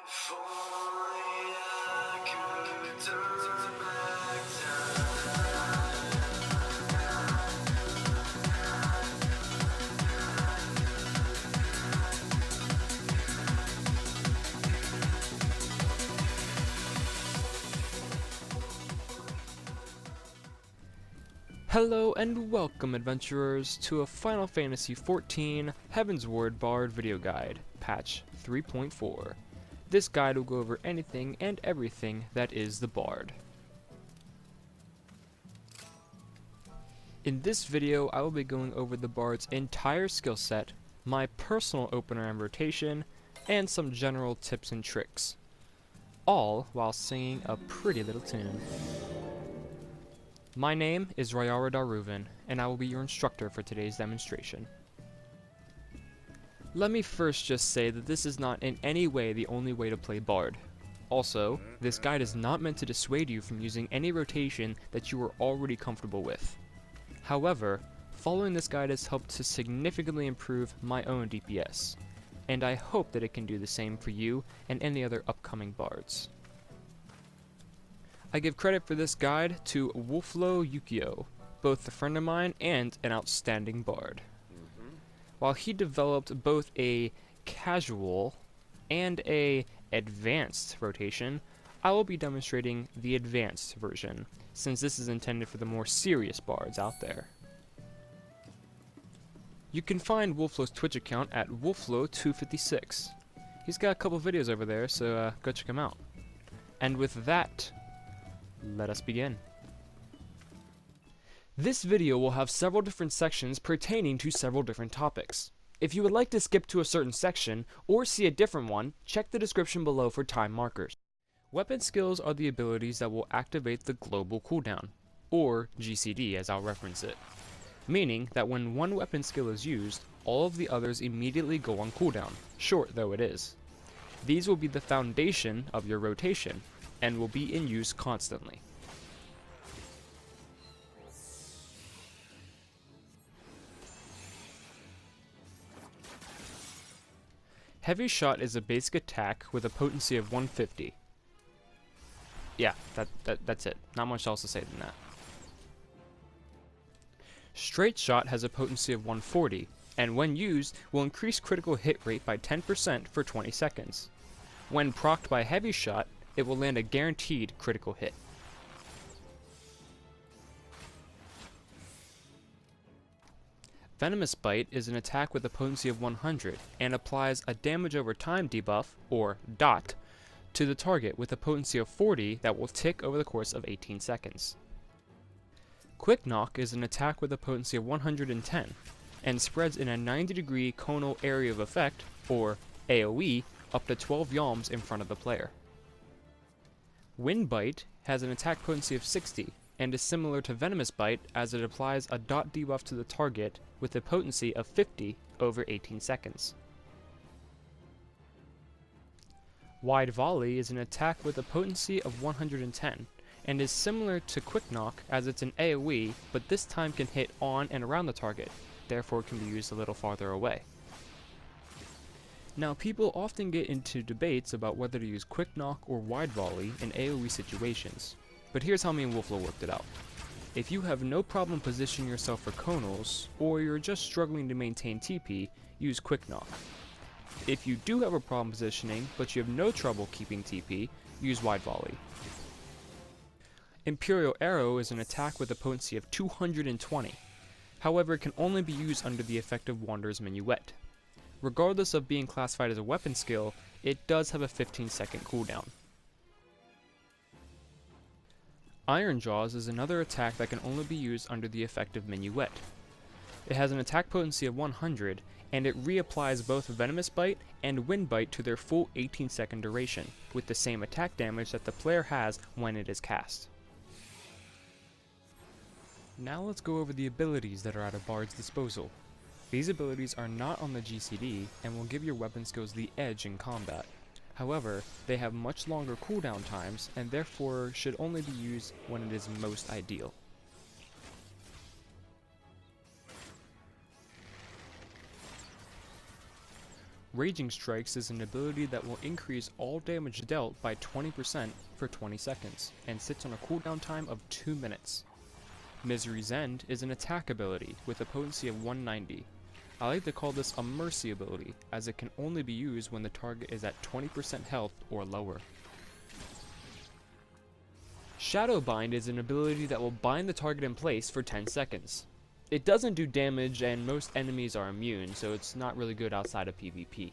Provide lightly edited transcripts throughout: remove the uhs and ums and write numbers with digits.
If only I could turn back Hello and welcome, adventurers, to a Final Fantasy XIV Heavensward-BARD video guide, patch 3.4. This guide will go over anything and everything that is the Bard. In this video, I will be going over the Bard's entire skill set, my personal opener and rotation, and some general tips and tricks, all while singing a pretty little tune. My name is Rayara Daruvan, and I will be your instructor for today's demonstration. Let me first just say that this is not in any way the only way to play Bard. Also, this guide is not meant to dissuade you from using any rotation that you are already comfortable with. However, following this guide has helped to significantly improve my own DPS, and I hope that it can do the same for you and any other upcoming Bards. I give credit for this guide to Wolflo Yukio, both a friend of mine and an outstanding Bard. While he developed both a casual and a advanced rotation, I will be demonstrating the advanced version, since this is intended for the more serious Bards out there. You can find Wolflo's Twitch account at Wolflo256. He's got a couple videos over there, so go check him out. And with that, let us begin. This video will have several different sections pertaining to several different topics. If you would like to skip to a certain section or see a different one, check the description below for time markers. Weapon skills are the abilities that will activate the global cooldown, or GCD as I'll reference it, meaning that when one weapon skill is used, all of the others immediately go on cooldown, short though it is. These will be the foundation of your rotation, and will be in use constantly. Heavy Shot is a basic attack with a potency of 150. Yeah, that's it. Not much else to say than that. Straight Shot has a potency of 140, and when used, will increase critical hit rate by 10% for 20 seconds. When procced by Heavy Shot, it will land a guaranteed critical hit. Venomous Bite is an attack with a potency of 100 and applies a damage over time debuff, or DOT, to the target with a potency of 40 that will tick over the course of 18 seconds. Quick Knock is an attack with a potency of 110 and spreads in a 90-degree conal area of effect, or AoE, up to 12 yalms in front of the player. Wind Bite has an attack potency of 60 and is similar to Venomous Bite as it applies a dot debuff to the target with a potency of 50 over 18 seconds. Wide Volley is an attack with a potency of 110 and is similar to Quick Knock as it's an AoE, but this time can hit on and around the target, therefore it can be used a little farther away. Now, people often get into debates about whether to use Quick Knock or Wide Volley in AoE situations, but here's how me and Wolflo worked it out. If you have no problem positioning yourself for conals, or you're just struggling to maintain TP, use Quick Knock. If you do have a problem positioning, but you have no trouble keeping TP, use Wide Volley. Imperial Arrow is an attack with a potency of 220, however it can only be used under the effect of Wanderer's Minuet. Regardless of being classified as a weapon skill, it does have a 15-second cooldown. Iron Jaws is another attack that can only be used under the effect of Minuet. It has an attack potency of 100, and it reapplies both Venomous Bite and Wind Bite to their full 18-second duration, with the same attack damage that the player has when it is cast. Now let's go over the abilities that are at a Bard's disposal. These abilities are not on the GCD and will give your weapon skills the edge in combat. However, they have much longer cooldown times and therefore should only be used when it is most ideal. Raging Strikes is an ability that will increase all damage dealt by 20% for 20 seconds, and sits on a cooldown time of 2 minutes. Misery's End is an attack ability with a potency of 190. I like to call this a mercy ability, as it can only be used when the target is at 20% health or lower. Shadowbind is an ability that will bind the target in place for 10 seconds. It doesn't do damage and most enemies are immune, so it's not really good outside of PvP.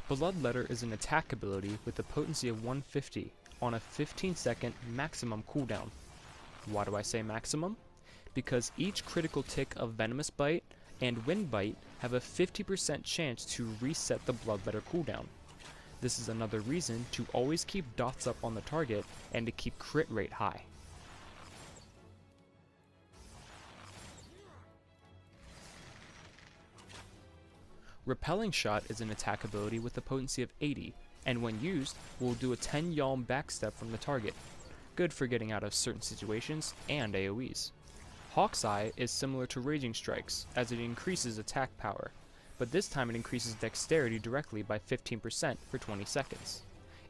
Bloodletter is an attack ability with a potency of 150 on a 15-second maximum cooldown. Why do I say maximum? Because each critical tick of Venomous Bite and Wind Bite have a 50% chance to reset the Bloodletter cooldown. This is another reason to always keep dots up on the target and to keep crit rate high. Repelling Shot is an attack ability with a potency of 80, and when used, will do a 10 yalm backstep from the target. Good for getting out of certain situations and AoEs. Hawk's Eye is similar to Raging Strikes, as it increases attack power, but this time it increases dexterity directly by 15% for 20 seconds.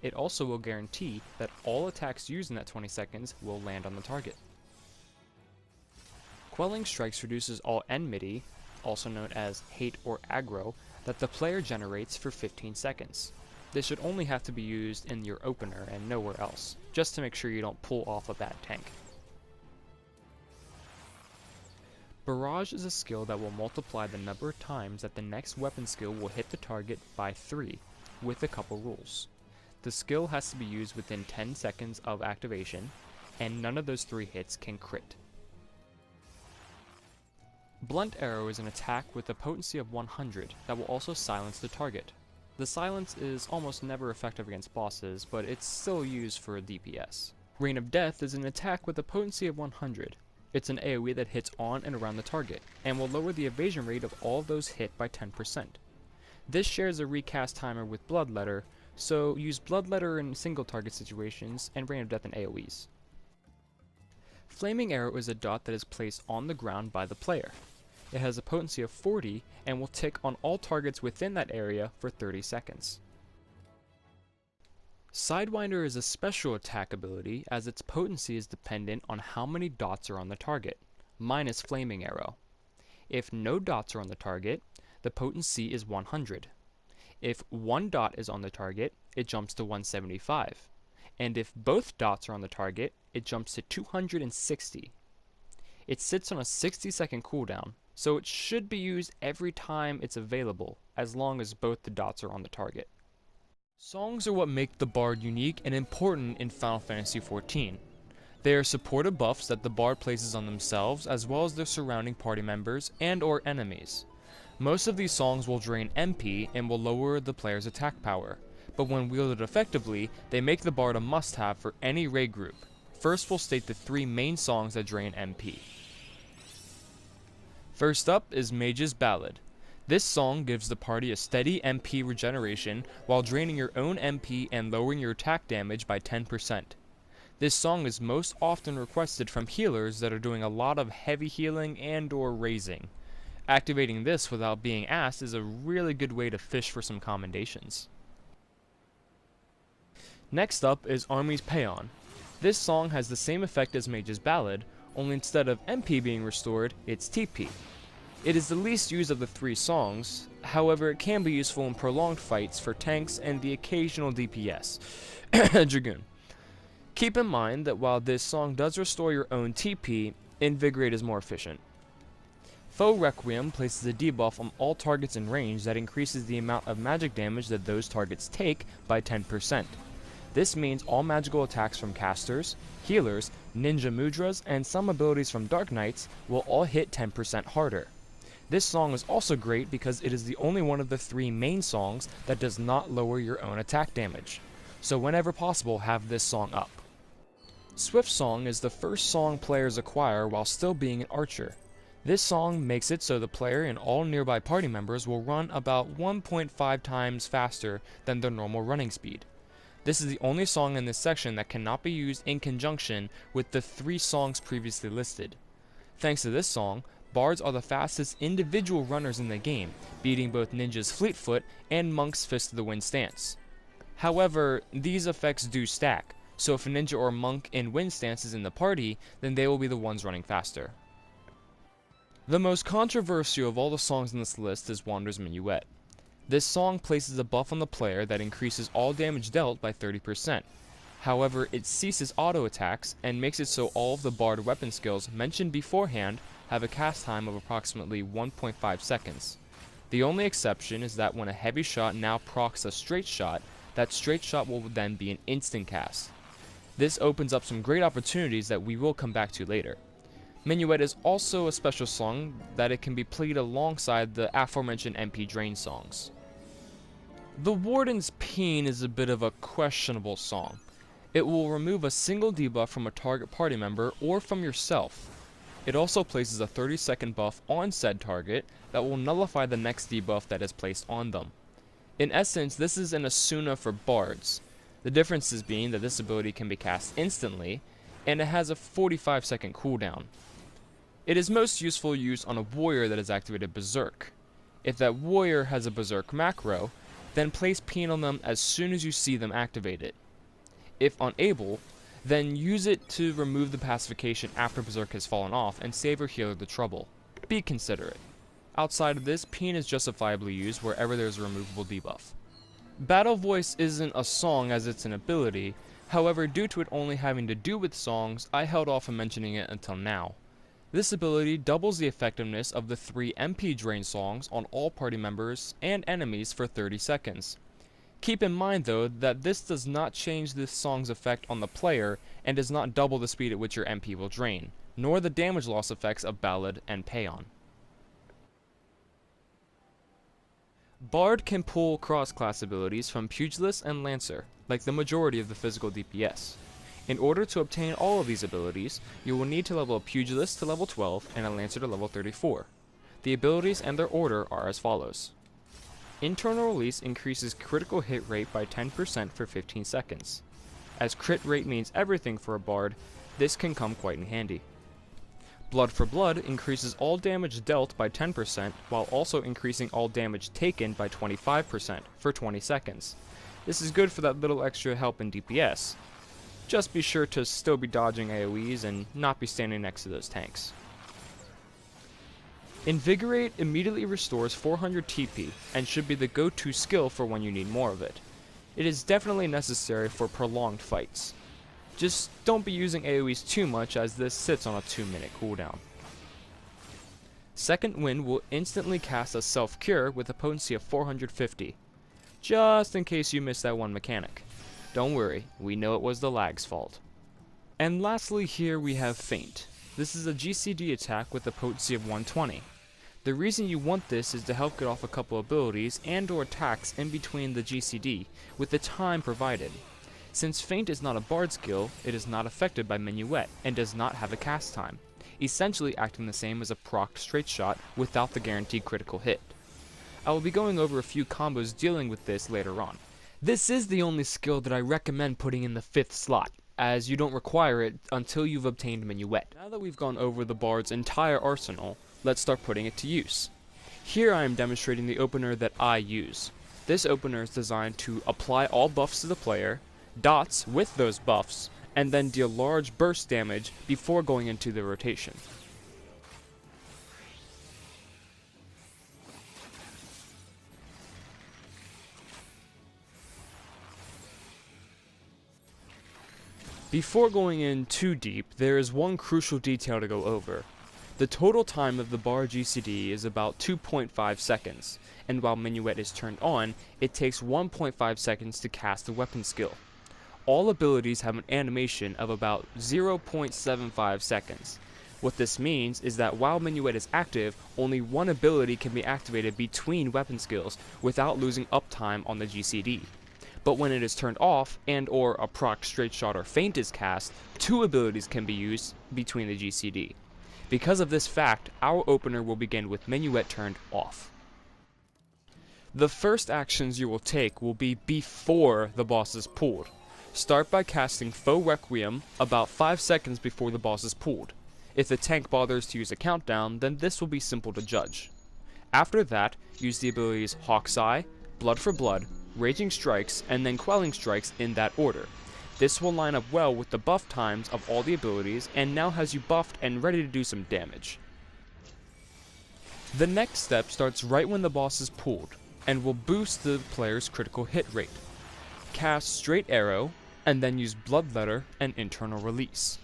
It also will guarantee that all attacks used in that 20 seconds will land on the target. Quelling Strikes reduces all enmity, also known as hate or aggro, that the player generates for 15 seconds. This should only have to be used in your opener and nowhere else, just to make sure you don't pull off a bad tank. Barrage is a skill that will multiply the number of times that the next weapon skill will hit the target by 3, with a couple rules. The skill has to be used within 10 seconds of activation, and none of those 3 hits can crit. Blunt Arrow is an attack with a potency of 100 that will also silence the target. The silence is almost never effective against bosses, but it's still used for DPS. Rain of Death is an attack with a potency of 100. It's an AoE that hits on and around the target, and will lower the evasion rate of all those hit by 10%. This shares a recast timer with Bloodletter, so use Bloodletter in single target situations and Rain of Death in AoEs. Flaming Arrow is a dot that is placed on the ground by the player. It has a potency of 40 and will tick on all targets within that area for 30 seconds. Sidewinder is a special attack ability as its potency is dependent on how many dots are on the target, minus Flaming Arrow. If no dots are on the target, the potency is 100. If one dot is on the target, it jumps to 175. And if both dots are on the target, it jumps to 260. It sits on a 60-second cooldown, so it should be used every time it's available, as long as both the dots are on the target. Songs are what make the Bard unique and important in Final Fantasy XIV. They are supportive buffs that the Bard places on themselves as well as their surrounding party members and or enemies. Most of these songs will drain MP and will lower the player's attack power, but when wielded effectively, they make the Bard a must-have for any raid group. First we'll state the 3 main songs that drain MP. First up is Mage's Ballad. This song gives the party a steady MP regeneration while draining your own MP and lowering your attack damage by 10%. This song is most often requested from healers that are doing a lot of heavy healing and or raising. Activating this without being asked is a really good way to fish for some commendations. Next up is Army's Paean. This song has the same effect as Mage's Ballad, only instead of MP being restored, it's TP. It is the least used of the 3 songs, however it can be useful in prolonged fights for tanks and the occasional DPS. Dragoon. Keep in mind that while this song does restore your own TP, Invigorate is more efficient. Foe Requiem places a debuff on all targets in range that increases the amount of magic damage that those targets take by 10%. This means all magical attacks from casters, healers, ninja mudras, and some abilities from Dark Knights will all hit 10% harder. This song is also great because it is the only one of the 3 main songs that does not lower your own attack damage, so whenever possible have this song up. Swift Song is the first song players acquire while still being an archer. This song makes it so the player and all nearby party members will run about 1.5 times faster than their normal running speed. This is the only song in this section that cannot be used in conjunction with the 3 songs previously listed. Thanks to this song, bards are the fastest individual runners in the game, beating both ninjas Fleetfoot and monks Fist of the Wind stance. However, these effects do stack, so if a ninja or monk in wind stance is in the party, then they will be the ones running faster. The most controversial of all the songs in this list is Wander's Minuet. This song places a buff on the player that increases all damage dealt by 30%. However, it ceases auto attacks and makes it so all of the bard weapon skills mentioned beforehand have a cast time of approximately 1.5 seconds. The only exception is that when a heavy shot now procs a straight shot, that straight shot will then be an instant cast. This opens up some great opportunities that we will come back to later. Minuet is also a special song that it can be played alongside the aforementioned MP Drain songs. The Warden's Peen is a bit of a questionable song. It will remove a single debuff from a target party member or from yourself. It also places a 30-second buff on said target that will nullify the next debuff that is placed on them. In essence, this is an Asuna for bards. The differences being that this ability can be cast instantly, and it has a 45-second cooldown. It is most useful used on a warrior that has activated Berserk. If that warrior has a Berserk macro, then place Peen on them as soon as you see them activate it. If unable, then use it to remove the pacification after Berserk has fallen off and save your healer the trouble. Be considerate. Outside of this, Peen is justifiably used wherever there is a removable debuff. Battle Voice isn't a song as it's an ability, however due to it only having to do with songs, I held off on mentioning it until now. This ability doubles the effectiveness of the 3 MP Drain songs on all party members and enemies for 30 seconds. Keep in mind though that this does not change this song's effect on the player and does not double the speed at which your MP will drain, nor the damage loss effects of Ballad and Paeon. Bard can pull cross-class abilities from Pugilist and Lancer, like the majority of the physical DPS. In order to obtain all of these abilities, you will need to level a Pugilist to level 12 and a Lancer to level 34. The abilities and their order are as follows. Internal Release increases critical hit rate by 10% for 15 seconds. As crit rate means everything for a bard, this can come quite in handy. Blood for Blood increases all damage dealt by 10% while also increasing all damage taken by 25% for 20 seconds. This is good for that little extra help in DPS. Just be sure to still be dodging AoEs and not be standing next to those tanks. Invigorate immediately restores 400 TP and should be the go-to skill for when you need more of it. It is definitely necessary for prolonged fights. Just don't be using AoEs too much as this sits on a 2-minute cooldown. Second Wind will instantly cast a self-cure with a potency of 450, just in case you missed that one mechanic. Don't worry, we know it was the lag's fault. And lastly here we have Feint. This is a GCD attack with a potency of 120. The reason you want this is to help get off a couple abilities and or attacks in between the GCD with the time provided. Since Feint is not a bard skill, it is not affected by Minuet and does not have a cast time, essentially acting the same as a procced straight shot without the guaranteed critical hit. I will be going over a few combos dealing with this later on. This is the only skill that I recommend putting in the 5th slot, as you don't require it until you've obtained Minuet. Now that we've gone over the bard's entire arsenal, let's start putting it to use. Here I am demonstrating the opener that I use. This opener is designed to apply all buffs to the player, dots with those buffs, and then deal large burst damage before going into the rotation. Before going in too deep, there is one crucial detail to go over. The total time of the bar GCD is about 2.5 seconds, and while Minuet is turned on, it takes 1.5 seconds to cast the weapon skill. All abilities have an animation of about 0.75 seconds. What this means is that while Minuet is active, only one ability can be activated between weapon skills without losing uptime on the GCD. But when it is turned off and or a proc straight shot or feint is cast, 2 abilities can be used between the GCD. Because of this fact, our opener will begin with Minuet turned off. The first actions you will take will be before the boss is pulled. Start by casting Faux Requiem about 5 seconds before the boss is pulled. If the tank bothers to use a countdown, then this will be simple to judge. After that, use the abilities Hawk's Eye, Blood for Blood, Raging Strikes, and then Quelling Strikes in that order. This will line up well with the buff times of all the abilities and now has you buffed and ready to do some damage. The next step starts right when the boss is pulled and will boost the player's critical hit rate. Cast Straight Arrow and then use Bloodletter and Internal Release.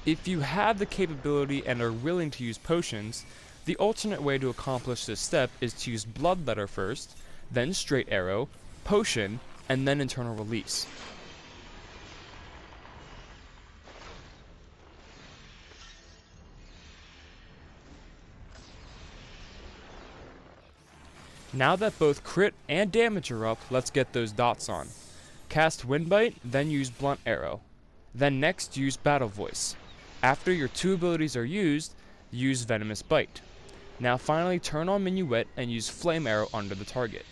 If you have the capability and are willing to use potions, the alternate way to accomplish this step is to use Bloodletter first, then Straight Arrow, Potion, and then Internal Release. Now that both crit and damage are up, let's get those dots on. Cast Windbite, then use Blunt Arrow. Then next use Battle Voice. After your two abilities are used, use Venomous Bite. Now finally turn on Minuet and use Flame Arrow under the target.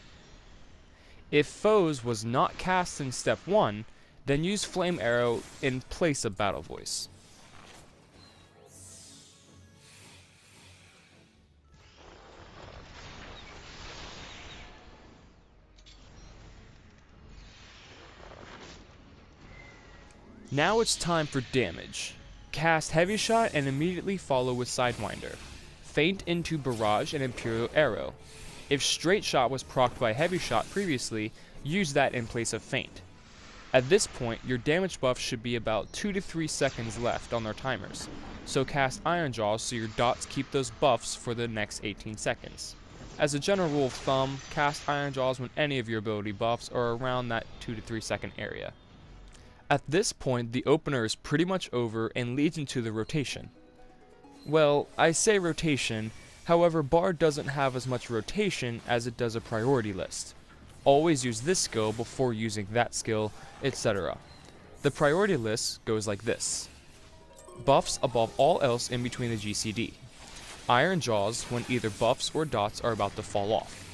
If Foes was not cast in step 1, then use Flame Arrow in place of Battle Voice. Now it's time for damage. Cast Heavy Shot and immediately follow with Sidewinder. Feint into Barrage and Imperial Arrow. If Straight Shot was procced by Heavy Shot previously, use that in place of Feint. At this point, your damage buff should be about 2 to 3 seconds left on their timers, so cast Iron Jaws so your dots keep those buffs for the next 18 seconds. As a general rule of thumb, cast Iron Jaws when any of your ability buffs are around that 2 to 3 second area. At this point, the opener is pretty much over and leads into the rotation. Well, I say rotation, however Bard doesn't have as much rotation as it does a priority list. Always use this skill before using that skill, etc. The priority list goes like this. Buffs above all else in between the GCD. Iron Jaws when either buffs or dots are about to fall off.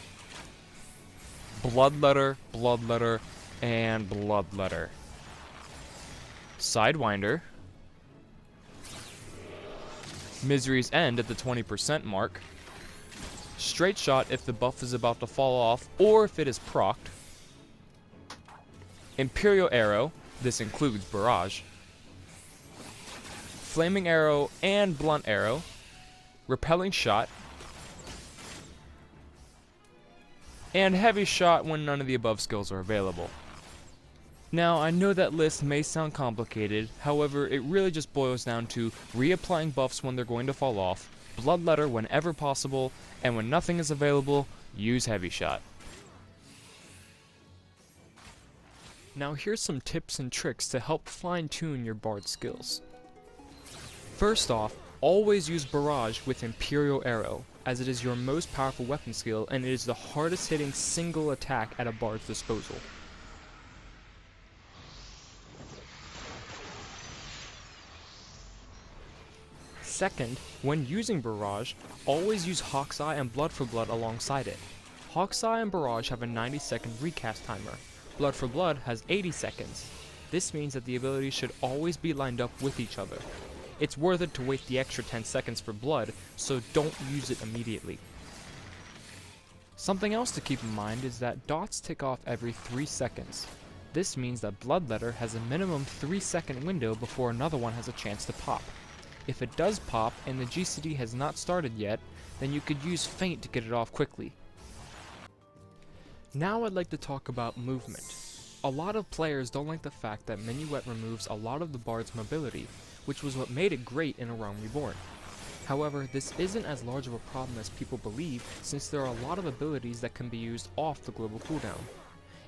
Bloodletter, Bloodletter, and Bloodletter. Sidewinder. Misery's End at the 20% mark. Straight Shot if the buff is about to fall off or if it is procced. Imperial Arrow, this includes Barrage. Flaming Arrow and Blunt Arrow. Repelling Shot. And Heavy Shot when none of the above skills are available. Now, I know that list may sound complicated, however, it really just boils down to reapplying buffs when they're going to fall off, Bloodletter whenever possible, and when nothing is available, use Heavy Shot. Now here's some tips and tricks to help fine-tune your Bard skills. First off, always use Barrage with Imperial Arrow, as it is your most powerful weapon skill and it is the hardest hitting single attack at a Bard's disposal. Second, when using Barrage, always use Hawk's Eye and Blood for Blood alongside it. Hawk's Eye and Barrage have a 90-second recast timer. Blood for Blood has 80 seconds. This means that the abilities should always be lined up with each other. It's worth it to wait the extra 10 seconds for Blood, so don't use it immediately. Something else to keep in mind is that dots tick off every 3 seconds. This means that Bloodletter has a minimum 3-second window before another one has a chance to pop. If it does pop and the GCD has not started yet, then you could use Feint to get it off quickly. Now I'd like to talk about movement. A lot of players don't like the fact that Minuet removes a lot of the Bard's mobility, which was what made it great in A Realm Reborn. However, this isn't as large of a problem as people believe, since there are a lot of abilities that can be used off the global cooldown.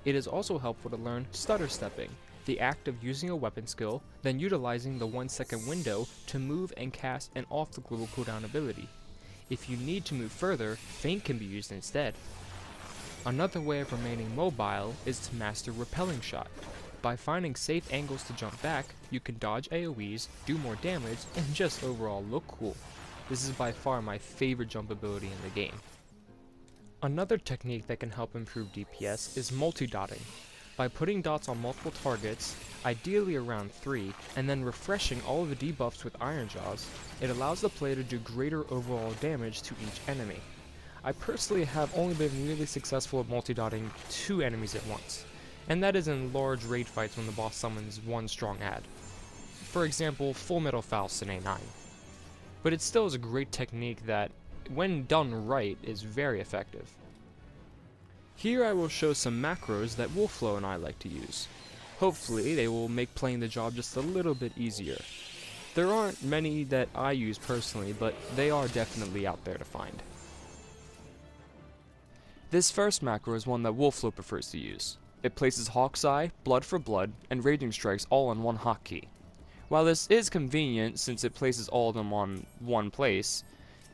It is also helpful to learn Stutter Stepping, the act of using a weapon skill, then utilizing the 1-second window to move and cast an off the global cooldown ability. If you need to move further, Feint can be used instead. Another way of remaining mobile is to master Repelling Shot. By finding safe angles to jump back, you can dodge AoEs, do more damage, and just overall look cool. This is by far my favorite jump ability in the game. Another technique that can help improve DPS is multi-dotting. By putting dots on multiple targets, ideally around 3, and then refreshing all of the debuffs with Iron Jaws, it allows the player to do greater overall damage to each enemy. I personally have only been really successful at multi-dotting 2 enemies at once, and that is in large raid fights when the boss summons one strong add. For example, Full Metal Faust in A9. But it still is a great technique that, when done right, is very effective. Here I will show some macros that Wolfflow and I like to use. Hopefully they will make playing the job just a little bit easier. There aren't many that I use personally, but they are definitely out there to find. This first macro is one that Wolfflow prefers to use. It places Hawk's Eye, Blood for Blood, and Raging Strikes all on one hotkey. While this is convenient since it places all of them on one place,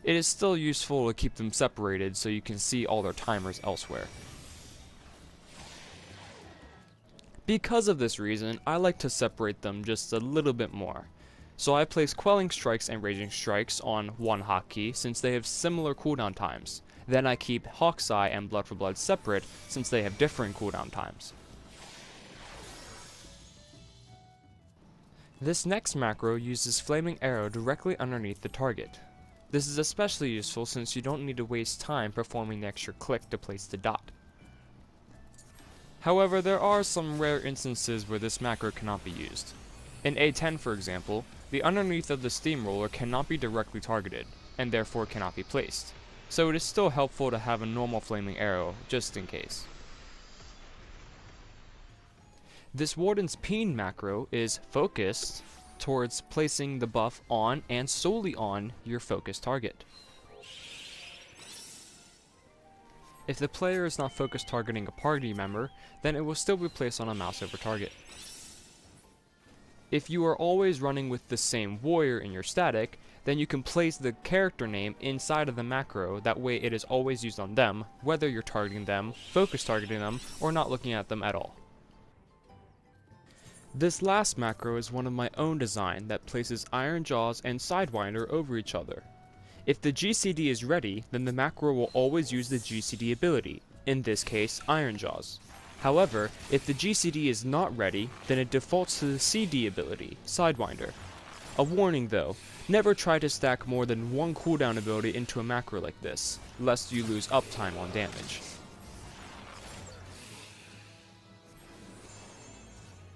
it is still useful to keep them separated so you can see all their timers elsewhere. Because of this reason, I like to separate them just a little bit more. So I place Quelling Strikes and Raging Strikes on one hotkey since they have similar cooldown times. Then I keep Hawk's Eye and Blood for Blood separate since they have different cooldown times. This next macro uses Flaming Arrow directly underneath the target. This is especially useful since you don't need to waste time performing the extra click to place the dot. However, there are some rare instances where this macro cannot be used. In A10 for example, the underneath of the steamroller cannot be directly targeted, and therefore cannot be placed. So it is still helpful to have a normal Flaming Arrow, just in case. This Warden's Peen macro is focused towards placing the buff on and solely on your focused target. If the player is not focused targeting a party member, then it will still be placed on a mouse over target. If you are always running with the same warrior in your static, then you can place the character name inside of the macro, that way it is always used on them, whether you're targeting them, focus targeting them, or not looking at them at all. This last macro is one of my own design that places Iron Jaws and Sidewinder over each other. If the GCD is ready, then the macro will always use the GCD ability, in this case Iron Jaws. However, if the GCD is not ready, then it defaults to the CD ability, Sidewinder. A warning though, never try to stack more than one cooldown ability into a macro like this, lest you lose uptime on damage.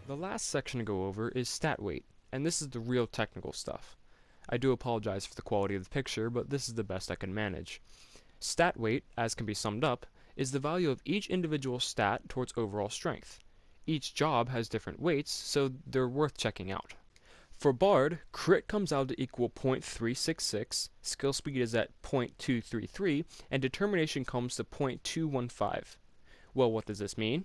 The last section to go over is stat weight, and this is the real technical stuff. I do apologize for the quality of the picture, but this is the best I can manage. Stat weight, as can be summed up, is the value of each individual stat towards overall strength. Each job has different weights, so they're worth checking out. For Bard, crit comes out to equal 0.366, skill speed is at 0.233, and determination comes to 0.215. Well, what does this mean?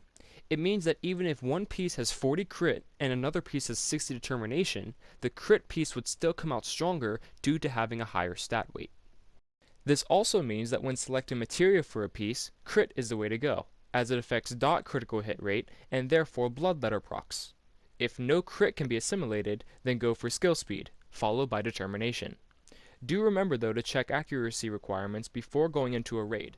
It means that even if one piece has 40 crit and another piece has 60 determination, the crit piece would still come out stronger due to having a higher stat weight. This also means that when selecting materia for a piece, crit is the way to go, as it affects dot critical hit rate and therefore bloodletter procs. If no crit can be assimilated, then go for skill speed, followed by determination. Do remember though to check accuracy requirements before going into a raid.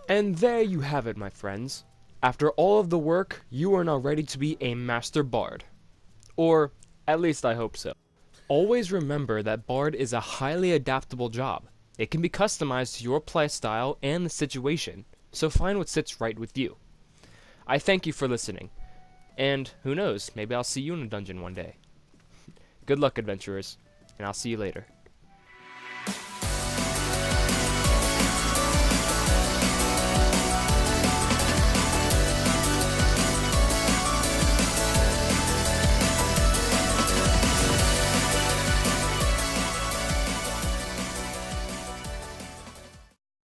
And there you have it, my friends. After all of the work, you are now ready to be a Master Bard. Or, at least I hope so. Always remember that Bard is a highly adaptable job. It can be customized to your playstyle and the situation, so find what sits right with you. I thank you for listening, and who knows, maybe I'll see you in a dungeon one day. Good luck, adventurers, and I'll see you later.